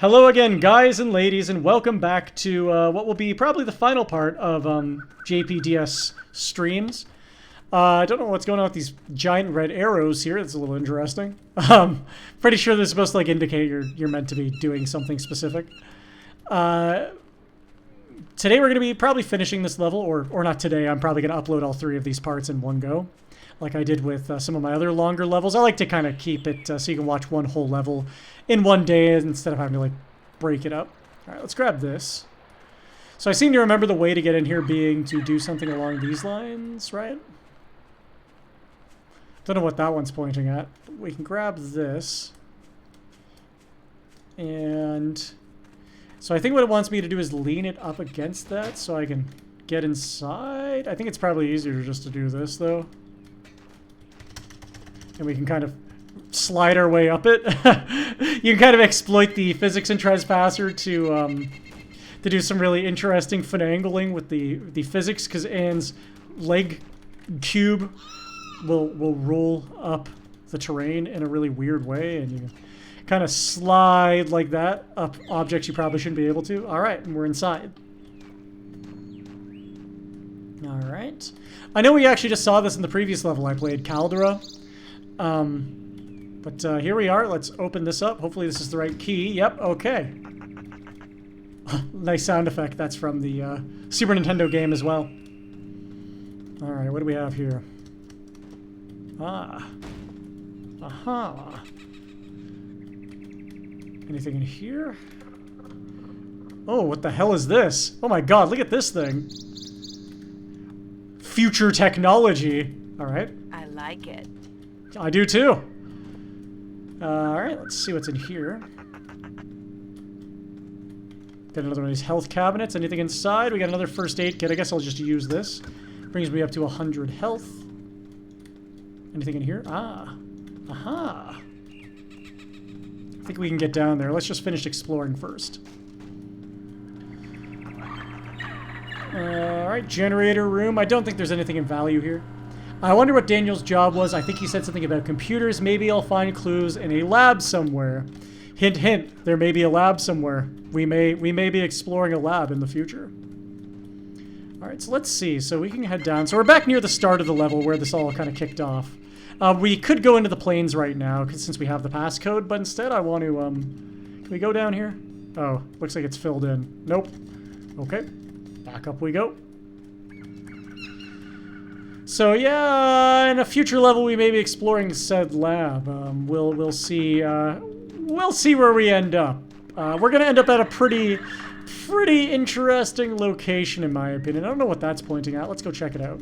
Hello again, guys and ladies, and welcome back to what will be probably the final part of JPDS streams. I don't know what's going on with these giant red arrows here. It's a little interesting. Pretty sure they're supposed to like indicate you're meant to be doing something specific. Today we're going to be probably finishing this level, or not today. I'm probably going to upload all three of these parts in one go, like I did with some of my other longer levels. I like to kind of keep it so you can watch one whole level in one day instead of having to like break it up. All right, let's grab this. So I seem to remember the way to get in here being to do something along these lines, right? Don't know what that one's pointing at. But we can grab this. And so I think what it wants me to do is lean it up against that so I can get inside. I think it's probably easier just to do this though. And we can kind of slide our way up it. You can kind of exploit the physics in Trespasser to do some really interesting finagling with the physics, because Anne's leg cube will roll up the terrain in a really weird way, and you kind of slide like that up objects you probably shouldn't be able to. All right, and we're inside. All right. I know we actually just saw this in the previous level I played, Caldera. But here we are. Let's open this up. Hopefully this is the right key. Yep, okay. Nice sound effect. That's from the Super Nintendo game as well. Alright, what do we have here? Ah. Aha. Anything in here? Oh, what the hell is this? Oh my god, look at this thing. Future technology. Alright. I like it. I do too. Alright, let's see what's in here. Got another one of these health cabinets. Anything inside? We got another first aid kit. I guess I'll just use this. Brings me up to 100 health. Anything in here? Ah. Aha. I think we can get down there. Let's just finish exploring first. Alright, generator room. I don't think there's anything in value here. I wonder what Daniel's job was. I think he said something about computers. Maybe I'll find clues in a lab somewhere. Hint, hint. There may be a lab somewhere. We may be exploring a lab in the future. All right, so let's see. So we can head down. So we're back near the start of the level where this all kind of kicked off. We could go into the plains right now since we have the passcode, but instead I want to. Can we go down here? Oh, looks like it's filled in. Nope. Okay, back up we go. So yeah, in a future level we may be exploring said lab. We'll see. We'll see where we end up. We're gonna end up at a pretty interesting location, in my opinion. I don't know what that's pointing at. Let's go check it out.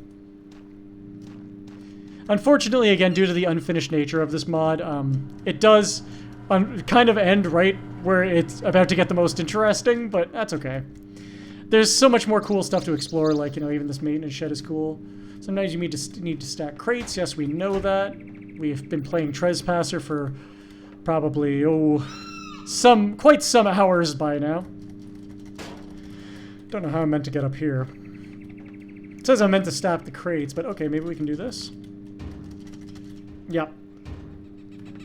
Unfortunately, again, due to the unfinished nature of this mod, it does kind of end right where it's about to get the most interesting, but that's okay. There's so much more cool stuff to explore. Like, you know, even this maintenance shed is cool. Sometimes you need to stack crates. Yes, we know that. We've been playing Trespasser for probably, quite some hours by now. Don't know how I'm meant to get up here. It says I'm meant to stack the crates, but okay, maybe we can do this. Yep.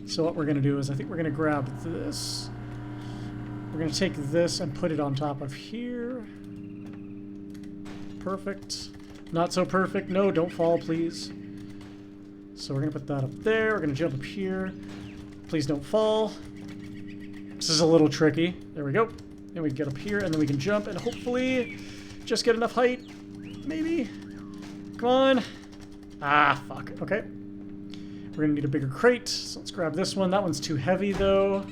So what we're going to do is I think we're going to grab this. We're going to take this and put it on top of here. Perfect. Not so perfect. No, don't fall, please. So we're going to put that up there. We're going to jump up here. Please don't fall. This is a little tricky. There we go. Then we get up here, and then we can jump, and hopefully just get enough height. Maybe. Come on. Ah, fuck. Okay. We're going to need a bigger crate, so let's grab this one. That one's too heavy, though.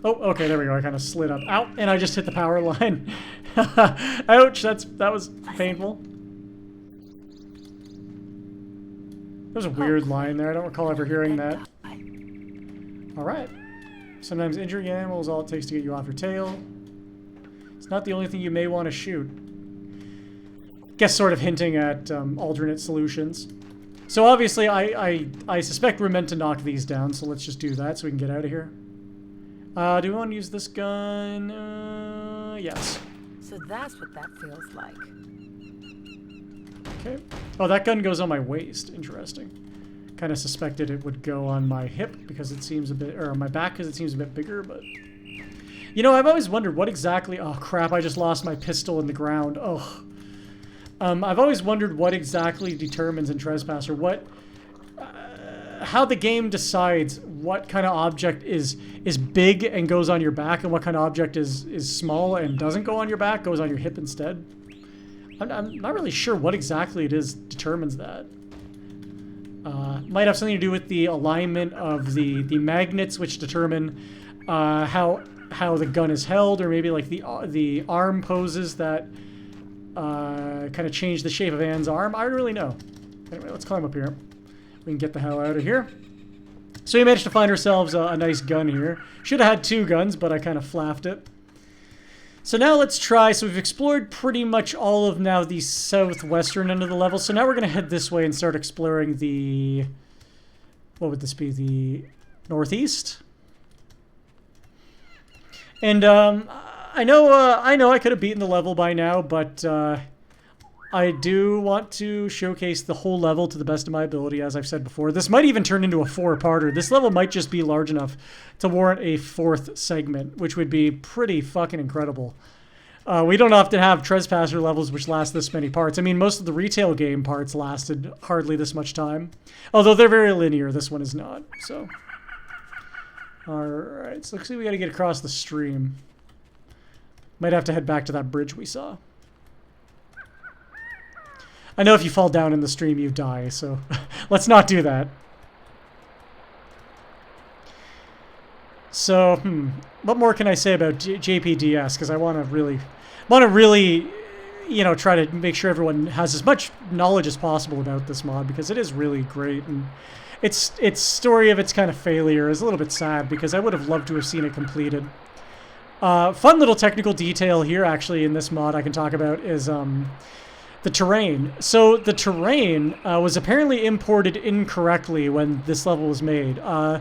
Oh, okay, there we go. I kind of slid up. Ow, and I just hit the power line. Ouch, that was painful. There's a weird line there. I don't recall ever hearing that. Alright. Sometimes injuring animals all it takes to get you off your tail. It's not the only thing you may want to shoot. Guess sort of hinting at alternate solutions. So obviously I suspect we're meant to knock these down, so let's just do that so we can get out of here. Do we want to use this gun? Yes. So that's what that feels like. Okay. Oh, that gun goes on my waist. Interesting. Kind of suspected it would go on my hip because it seems a bit, or on my back because it seems a bit bigger, but... You know, I've always wondered what exactly... Oh, crap, I just lost my pistol in the ground. Oh. I've always wondered what exactly determines in Trespasser what... how the game decides what kind of object is big and goes on your back and what kind of object is small and doesn't go on your back, goes on your hip instead. I'm not really sure what exactly it is determines that. Might have something to do with the alignment of the magnets, which determine how the gun is held, or maybe like the arm poses that kind of change the shape of Anne's arm. I don't really know. Anyway, let's climb up here. We can get the hell out of here. So we managed to find ourselves a nice gun here. Should have had 2 guns, but I kind of flaffed it. So now let's try. So we've explored pretty much all of now the southwestern end of the level. So now we're going to head this way and start exploring the... What would this be? The northeast? And I know I could have beaten the level by now, but I do want to showcase the whole level to the best of my ability, as I've said before. This might even turn into a 4-parter. This level might just be large enough to warrant a 4th segment, which would be pretty fucking incredible. We don't often have Trespasser levels which last this many parts. I mean, most of the retail game parts lasted hardly this much time. Although they're very linear, this one is not, so... Alright, so looks like we gotta get across the stream. Might have to head back to that bridge we saw. I know if you fall down in the stream, you die, so let's not do that. So, what more can I say about JPDS? Because I want to really, you know, try to make sure everyone has as much knowledge as possible about this mod, because it is really great, and its story of its kind of failure is a little bit sad, because I would have loved to have seen it completed. Fun little technical detail here, actually, in this mod I can talk about is the terrain. So the terrain was apparently imported incorrectly when this level was made. I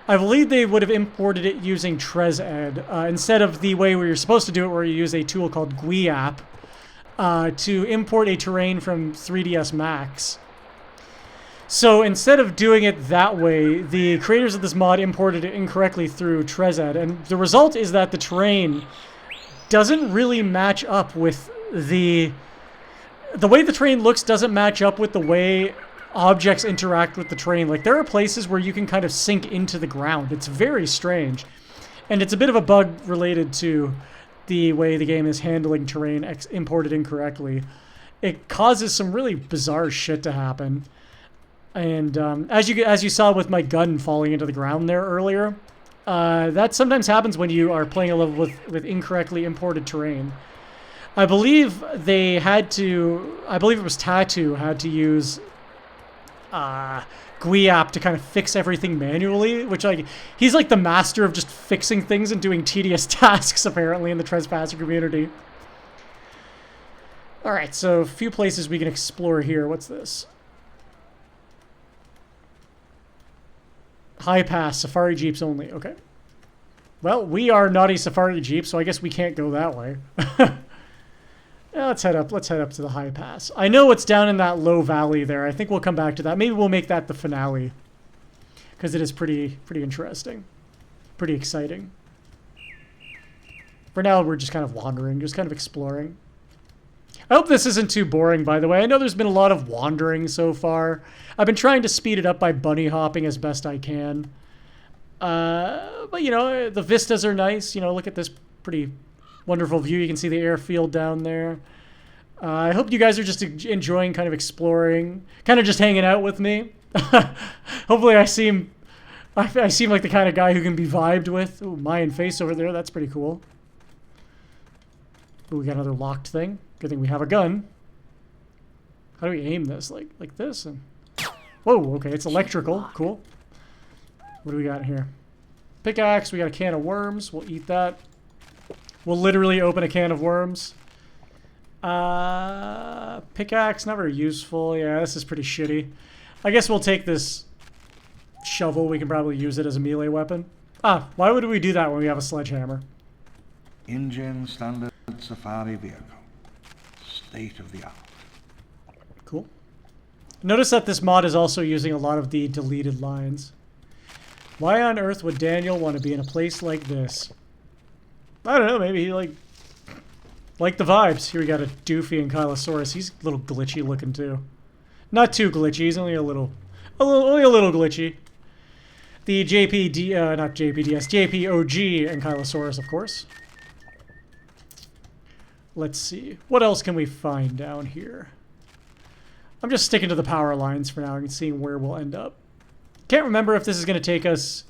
believe they would have imported it using TresEd instead of the way where you're supposed to do it, where you use a tool called GUIAP to import a terrain from 3ds Max. So instead of doing it that way, the creators of this mod imported it incorrectly through TresEd, and the result is that the terrain doesn't really match up with the way the terrain looks doesn't match up with the way objects interact with the terrain. Like, there are places where you can kind of sink into the ground. It's very strange. And it's a bit of a bug related to the way the game is handling terrain imported incorrectly. It causes some really bizarre shit to happen. And as you saw with my gun falling into the ground there earlier, that sometimes happens when you are playing a level with incorrectly imported terrain. I believe it was Tattoo had to use GUIAP to kind of fix everything manually, which, like, he's like the master of just fixing things and doing tedious tasks, apparently, in the Trespasser community. Alright, so a few places we can explore here. What's this? High Pass, Safari Jeeps only. Okay. Well, we are not a Safari Jeep, so I guess we can't go that way. Yeah, let's head up to the High Pass. I know it's down in that low valley there. I think we'll come back to that. Maybe we'll make that the finale, because it is pretty interesting. Pretty exciting. For now, we're just kind of wandering, just kind of exploring. I hope this isn't too boring, by the way. I know there's been a lot of wandering so far. I've been trying to speed it up by bunny hopping as best I can. But, you know, the vistas are nice. You know, look at this pretty wonderful view. You can see the airfield down there. I hope you guys are just enjoying kind of exploring, kind of just hanging out with me. Hopefully I seem like the kind of guy who can be vibed with. Ooh, Mayan face over there. That's pretty cool. Ooh, we got another locked thing. Good thing we have a gun. How do we aim this? Like this? And whoa, okay, it's electrical. Cool. What do we got here? Pickaxe. We got a can of worms. We'll eat that. We'll literally open a can of worms. Pickaxe, not very useful. Yeah, this is pretty shitty. I guess we'll take this shovel. We can probably use it as a melee weapon. Why would we do that when we have a sledgehammer? Engine standard safari vehicle. State of the art. Cool. Notice that this mod is also using a lot of the deleted lines. Why on earth would Daniel want to be in a place like this? I don't know, maybe he like the vibes. Here we got a Doofy and Kylosaurus. He's a little glitchy looking too. Not too glitchy, he's only only a little glitchy. The not JPDS, JPOG and Kylosaurus, of course. Let's see. What else can we find down here? I'm just sticking to the power lines for now and seeing where we'll end up. Can't remember if this is going to take us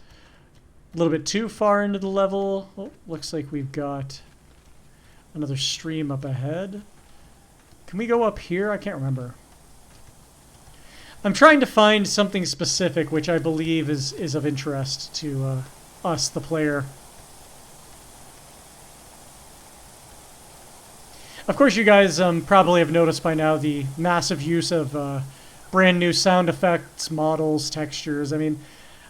a little bit too far into the level. Oh, looks like we've got another stream up ahead. Can we go up here? I can't remember. I'm trying to find something specific which I believe is of interest to us, the player. Of course, you guys probably have noticed by now the massive use of brand new sound effects, models, textures. I mean,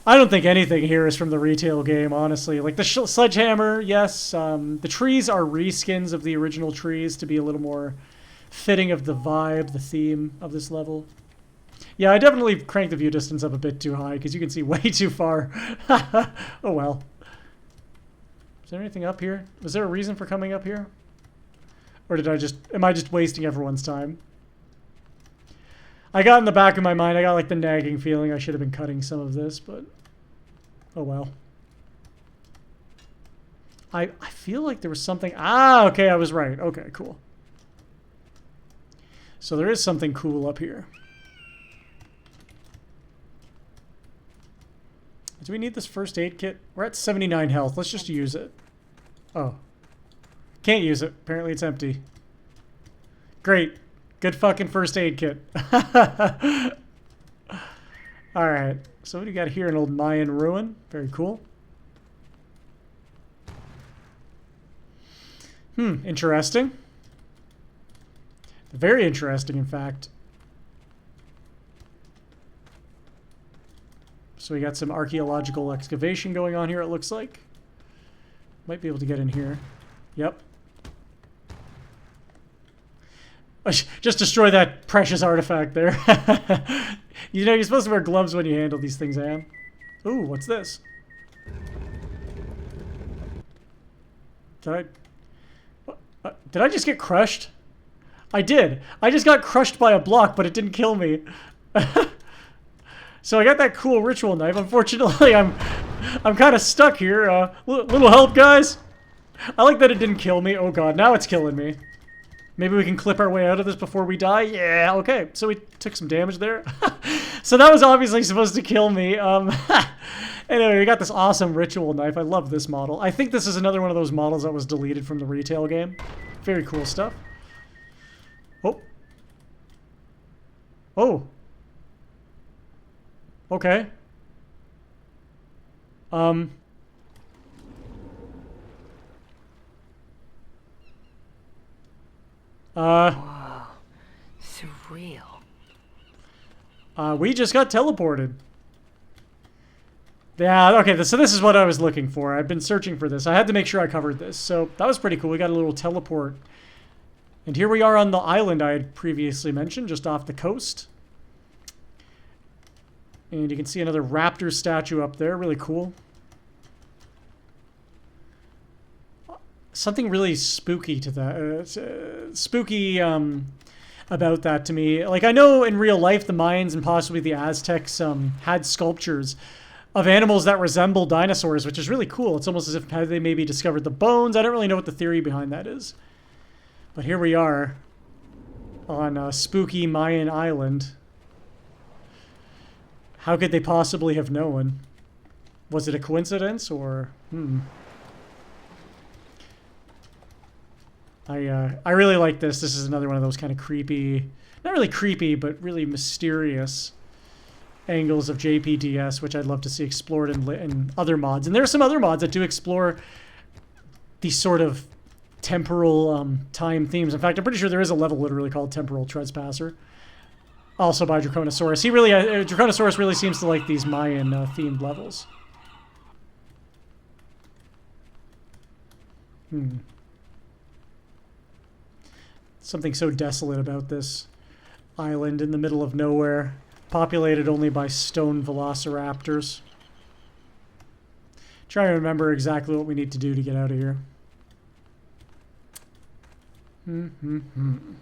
I don't think anything here is from the retail game, honestly. Like the sledgehammer, yes. The trees are reskins of the original trees to be a little more fitting of the vibe, the theme of this level. Yeah, I definitely cranked the view distance up a bit too high because you can see way too far. Oh well. Is there anything up here? Was there a reason for coming up here? Or am I just wasting everyone's time? I got in the back of my mind, I got like the nagging feeling I should have been cutting some of this, but oh well. I feel like there was something. Ah, okay, I was right. Okay, cool. So there is something cool up here. Do we need this first aid kit? We're at 79 health. Let's just use it. Oh. Can't use it. Apparently it's empty. Great. Good fucking first aid kit. Alright. So what do you got here? An old Mayan ruin. Very cool. Interesting. Very interesting, in fact. So we got some archaeological excavation going on here, it looks like. Might be able to get in here. Yep. Just destroy that precious artifact there. You know, you're supposed to wear gloves when you handle these things, Anne. Ooh, what's this? Did I just get crushed? I did. I just got crushed by a block, but it didn't kill me. So I got that cool ritual knife. Unfortunately, I'm kind of stuck here. Little help, guys. I like that it didn't kill me. Oh god, now it's killing me. Maybe we can clip our way out of this before we die? Yeah, okay. So we took some damage there. So that was obviously supposed to kill me. Anyway, we got this awesome ritual knife. I love this model. I think this is another one of those models that was deleted from the retail game. Very cool stuff. Oh. Oh. Okay. Whoa. Surreal. We just got teleported. Yeah, okay, so this is what I was looking for. I've been searching for this. I had to make sure I covered this. So that was pretty cool. We got a little teleport. And here we are on the island I had previously mentioned, just off the coast. And you can see another raptor statue up there. Really cool. Something really spooky to that. Spooky about that to me. Like, I know in real life the Mayans and possibly the Aztecs had sculptures of animals that resemble dinosaurs, which is really cool. It's almost as if they maybe discovered the bones. I don't really know what the theory behind that is. But here we are on a spooky Mayan island. How could they possibly have known? Was it a coincidence or... I really like this. This is another one of those kind of creepy... Not really creepy, but really mysterious angles of JPDS, which I'd love to see explored in other mods. And there are some other mods that do explore these sort of temporal time themes. In fact, I'm pretty sure there is a level literally called Temporal Trespasser. Also by Draconosaurus. He really, Draconosaurus really seems to like these Mayan themed levels. Something so desolate about this island in the middle of nowhere, populated only by stone velociraptors. Trying to remember exactly what we need to do to get out of here. Been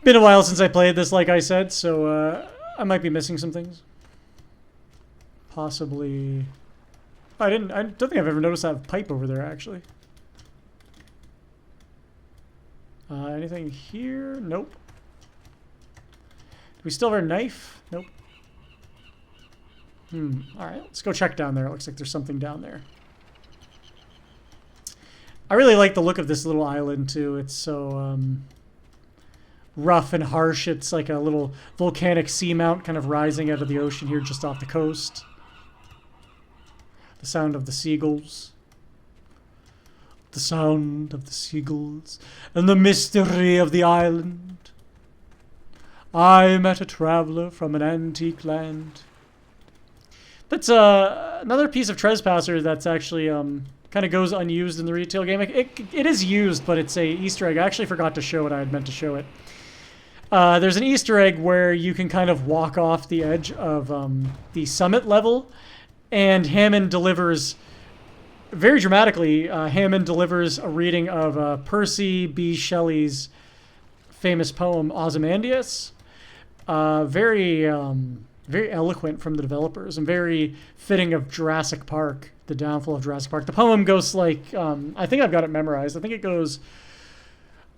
a while since I played this, like I said, so I might be missing some things. Possibly. I don't think I've ever noticed that pipe over there, actually. Anything here? Nope. Do we still have our knife? Nope. Alright, let's go check down there. It looks like there's something down there. I really like the look of this little island, too. It's so rough and harsh. It's like a little volcanic seamount kind of rising out of the ocean here just off the coast. The sound of the seagulls. The sound of the seagulls. And the mystery of the island. I met a traveler from an antique land. That's another piece of Trespasser that's actually kind of goes unused in the retail game. It is used, but it's a Easter egg. I actually forgot to show it. I had meant to show it. There's an Easter egg where you can kind of walk off the edge of the summit level, and Hammond delivers, very dramatically, Hammond delivers a reading of Percy B. Shelley's famous poem, Ozymandias. Very eloquent from the developers and very fitting of Jurassic Park, the downfall of Jurassic Park. The poem goes like, I think I've got it memorized. I think it goes,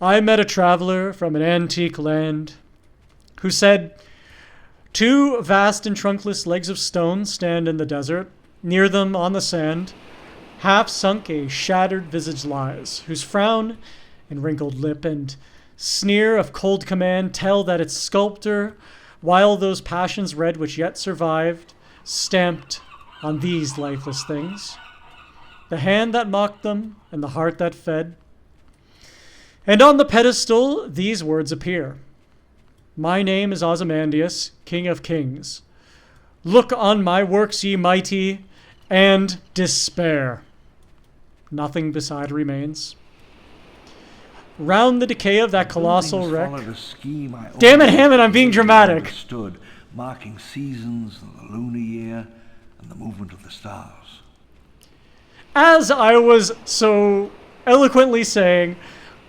I met a traveler from an antique land who said, 2 vast and trunkless legs of stone stand in the desert. Near them on the sand, half sunk a shattered visage lies, whose frown and wrinkled lip and sneer of cold command tell that its sculptor, while those passions red which yet survived, stamped on these lifeless things, the hand that mocked them and the heart that fed. And on the pedestal these words appear. My name is Ozymandias, King of Kings. Look on my works, ye mighty, and despair. Nothing beside remains. Round the decay of that colossal wreck. Damn it, Hammond, I'm being dramatic. Stood, marking seasons and the lunar year and the movement of the stars. As I was so eloquently saying,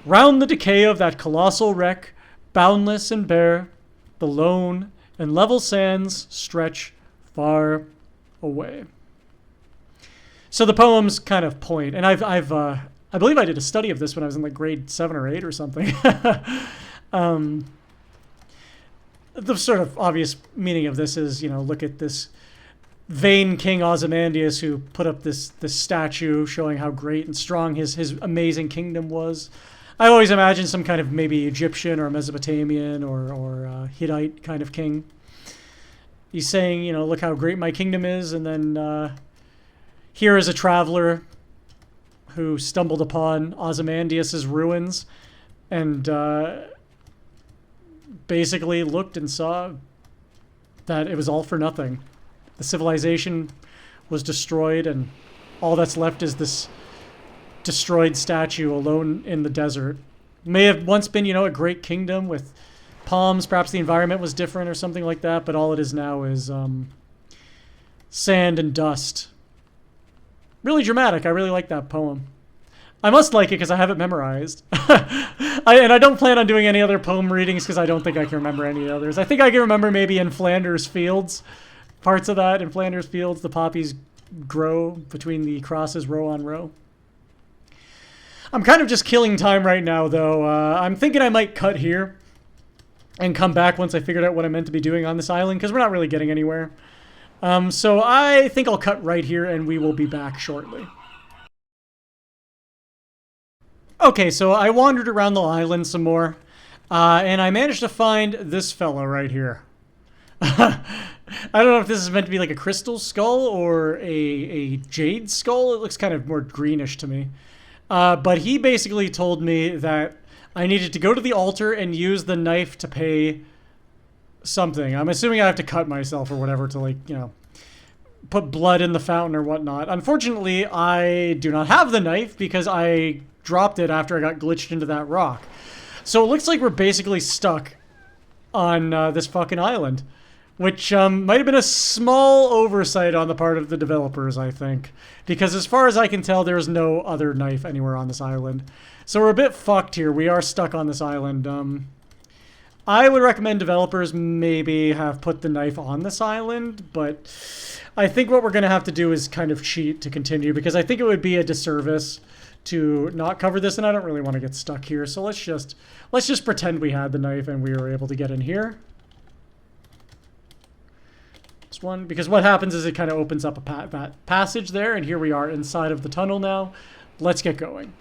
round the decay of that colossal wreck, boundless and bare, the lone and level sands stretch far away. So the poems kind of point, and I believe I did a study of this when I was in like grade 7 or 8 or something. The sort of obvious meaning of this is, look at this vain King Ozymandias who put up this statue showing how great and strong his amazing kingdom was. I always imagine some kind of maybe Egyptian or Mesopotamian or Hittite kind of king. He's saying, look how great my kingdom is, and then here is a traveler who stumbled upon Ozymandias' ruins and basically looked and saw that it was all for nothing. The civilization was destroyed, and all that's left is this destroyed statue alone in the desert. May have once been, a great kingdom with palms. Perhaps the environment was different or something like that, but all it is now is sand and dust. Really dramatic. I really like that poem. I must like it because I have it memorized. And I don't plan on doing any other poem readings because I don't think I can remember any others. I think I can remember maybe in Flanders Fields, parts of that. In Flanders Fields, the poppies grow between the crosses row on row. I'm kind of just killing time right now, though. I'm thinking I might cut here and come back once I figured out what I'm meant to be doing on this island, because we're not really getting anywhere. So I think I'll cut right here, and we will be back shortly. Okay, so I wandered around the island some more, and I managed to find this fellow right here. I don't know if this is meant to be like a crystal skull or a jade skull. It looks kind of more greenish to me. But he basically told me that I needed to go to the altar and use the knife to pay something. I'm assuming I have to cut myself or whatever to, put blood in the fountain or whatnot. Unfortunately, I do not have the knife because I dropped it after I got glitched into that rock. So it looks like we're basically stuck on this fucking island, which might have been a small oversight on the part of the developers, I think. Because as far as I can tell, there's no other knife anywhere on this island. So we're a bit fucked here. We are stuck on this island. I would recommend developers maybe have put the knife on this island, but I think what we're going to have to do is kind of cheat to continue, because I think it would be a disservice to not cover this, and I don't really want to get stuck here. So let's just pretend we had the knife and we were able to get in here. This one, because what happens is it kind of opens up a passage there, and here we are inside of the tunnel now. Let's get going.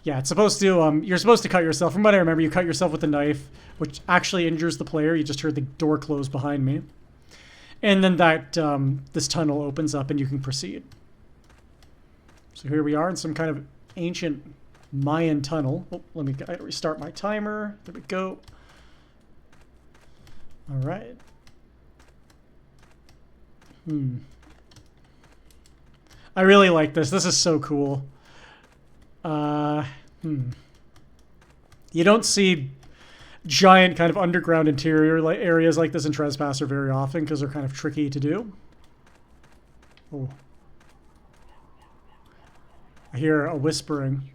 Yeah, it's supposed to, you're supposed to cut yourself. From what I remember, you cut yourself with a knife, which actually injures the player. You just heard the door close behind me. And then that, this tunnel opens up and you can proceed. So here we are in some kind of ancient Mayan tunnel. Oh, I gotta restart my timer. There we go. All right. I really like this. This is so cool. You don't see giant kind of underground interior areas like this in Trespasser very often because they're kind of tricky to do. Oh. I hear a whispering.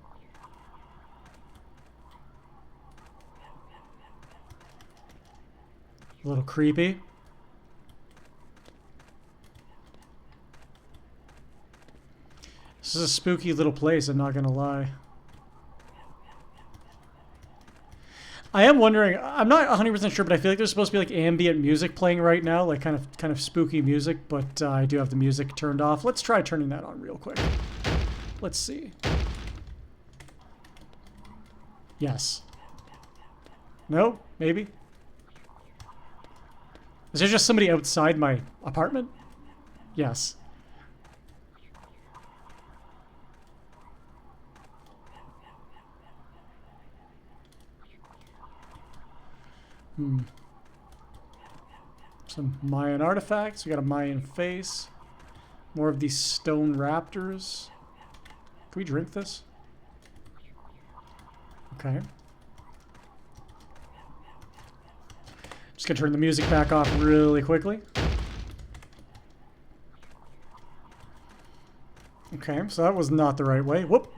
A little creepy. This is a spooky little place, I'm not gonna lie. I am wondering, I'm not 100% sure, but I feel like there's supposed to be like ambient music playing right now, like kind of spooky music, but I do have the music turned off. Let's try turning that on real quick. Let's see. Yes. No? Maybe? Is there just somebody outside my apartment? Yes. Some Mayan artifacts. We got a Mayan face. More of these stone raptors. Can we drink this? Okay. Just gonna turn the music back off really quickly. Okay, so that was not the right way. Whoop!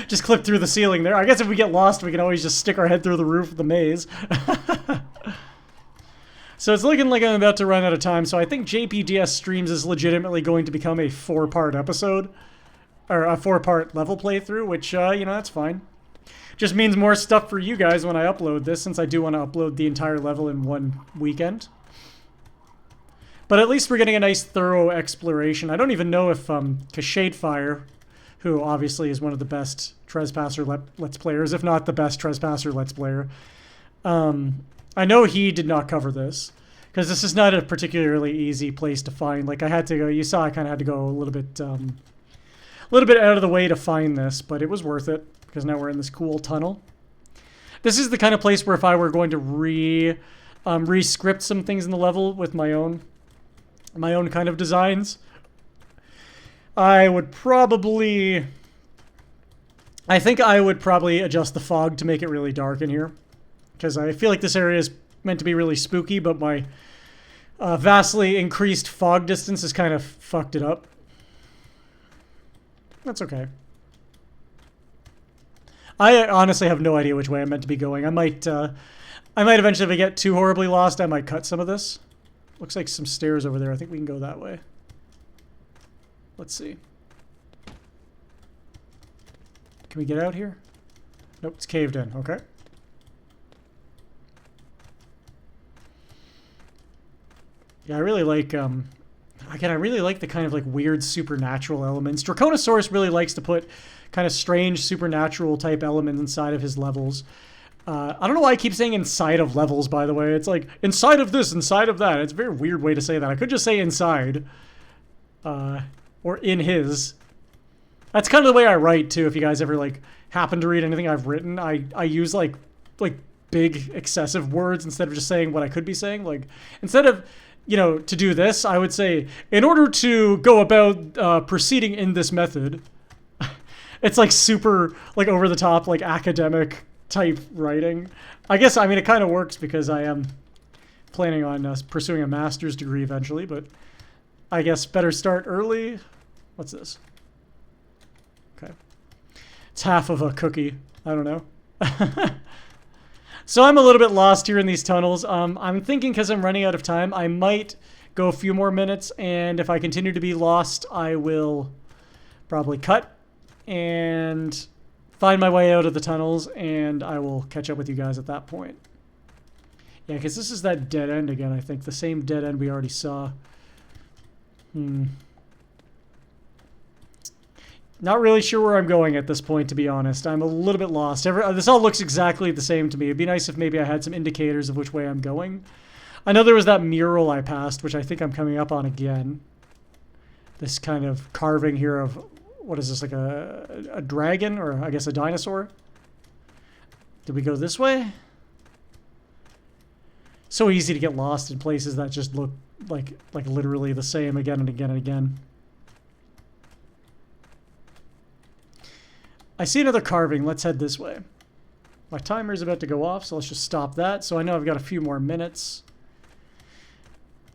Just clipped through the ceiling there. I guess if we get lost, we can always just stick our head through the roof of the maze. So it's looking like I'm about to run out of time, so I think JPDS Streams is legitimately going to become a 4-part episode. Or a 4-part level playthrough, which, you know, that's fine. Just means more stuff for you guys when I upload this, since I do want to upload the entire level in one weekend. But at least we're getting a nice thorough exploration. I don't even know if Shadefire, who obviously is one of the best Trespasser Let's Players, if not the best Trespasser Let's Player, I know he did not cover this, because this is not a particularly easy place to find. Like, I had to go, you saw I kind of had to go a little bit out of the way to find this, but it was worth it, because now we're in this cool tunnel. This is the kind of place where if I were going to re-script some things in the level with my own kind of designs, I think I would probably adjust the fog to make it really dark in here, because I feel like this area is meant to be really spooky, but my vastly increased fog distance has kind of fucked it up. That's okay. I honestly have no idea which way I'm meant to be going. I might eventually, if I get too horribly lost, I might cut some of this. Looks like some stairs over there. I think we can go that way. Let's see. Can we get out here? Nope, it's caved in. Okay. Yeah, I really like, again, I really like the kind of like weird supernatural elements. Draconosaurus really likes to put kind of strange supernatural type elements inside of his levels. I don't know why I keep saying inside of levels, by the way. It's like inside of this, inside of that. It's a very weird way to say that. I could just say inside. Or in his. That's kind of the way I write, too, if you guys ever like happen to read anything I've written. I use like big excessive words instead of just saying what I could be saying. Like, instead of, you know, to do this, I would say, in order to go about proceeding in this method, It's like super, like over the top, like academic type writing. I guess, I mean, it kind of works because I am planning on pursuing a master's degree eventually, but I guess better start early. What's this? Okay. It's half of a cookie. I don't know. So I'm a little bit lost here in these tunnels. I'm thinking because I'm running out of time, I might go a few more minutes, and if I continue to be lost, I will probably cut and find my way out of the tunnels, and I will catch up with you guys at that point. Yeah, because this is that dead end again, I think. The same dead end we already saw. Not really sure where I'm going at this point, to be honest. I'm a little bit lost. This all looks exactly the same to me. It'd be nice if maybe I had some indicators of which way I'm going. I know there was that mural I passed, which I think I'm coming up on again. This kind of carving here of, what is this, like a dragon, or I guess a dinosaur? Did we go this way? So easy to get lost in places that just look like literally the same again and again and again. I see another carving. Let's head this way. My timer's about to go off, so let's just stop that. So I know I've got a few more minutes.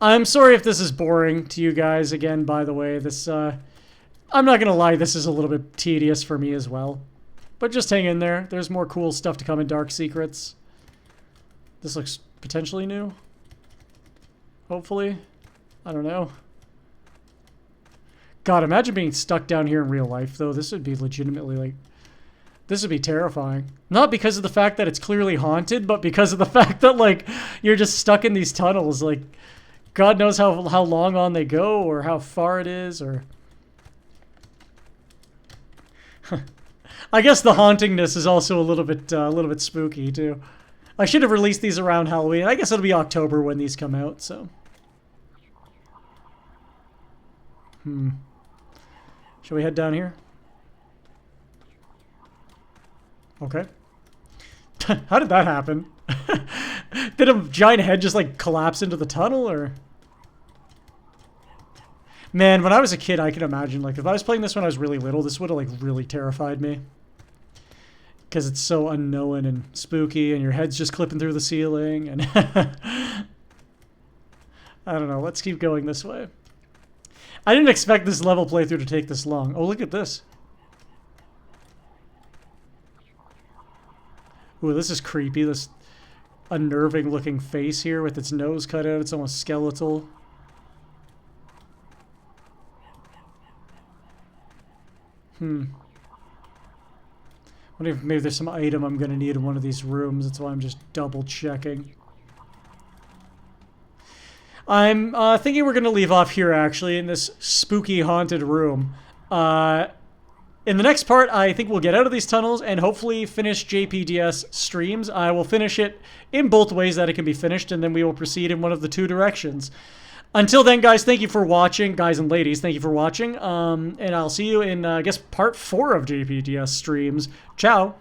I'm sorry if this is boring to you guys. Again, by the way, this I'm not gonna lie, this is a little bit tedious for me as well. But just hang in there. There's more cool stuff to come in Dark Secrets. This looks potentially new. Hopefully. I don't know. God, imagine being stuck down here in real life, though. This would be legitimately, like... This would be terrifying. Not because of the fact that it's clearly haunted, but because of the fact that, like, you're just stuck in these tunnels. Like, God knows how long on they go, or how far it is, or... I guess the hauntingness is also a little bit spooky, too. I should have released these around Halloween. I guess it'll be October when these come out, so... Shall we head down here? Okay. How did that happen? Did a giant head just like collapse into the tunnel, or? Man, when I was a kid, I can imagine, like, if I was playing this when I was really little, this would have like really terrified me. Because it's so unknown and spooky, and your head's just clipping through the ceiling, and I don't know. Let's keep going this way. I didn't expect this level playthrough to take this long. Oh, look at this. Ooh, this is creepy. This unnerving looking face here with its nose cut out. It's almost skeletal. Wonder if maybe there's some item I'm going to need in one of these rooms. That's why I'm just double checking. I'm thinking we're going to leave off here, actually, in this spooky haunted room. In the next part, I think we'll get out of these tunnels and hopefully finish JPDS streams. I will finish it in both ways that it can be finished, and then we will proceed in one of the two directions. Until then, guys, thank you for watching. Guys and ladies, thank you for watching. And I'll see you in, I guess, part 4 of JPDS streams. Ciao.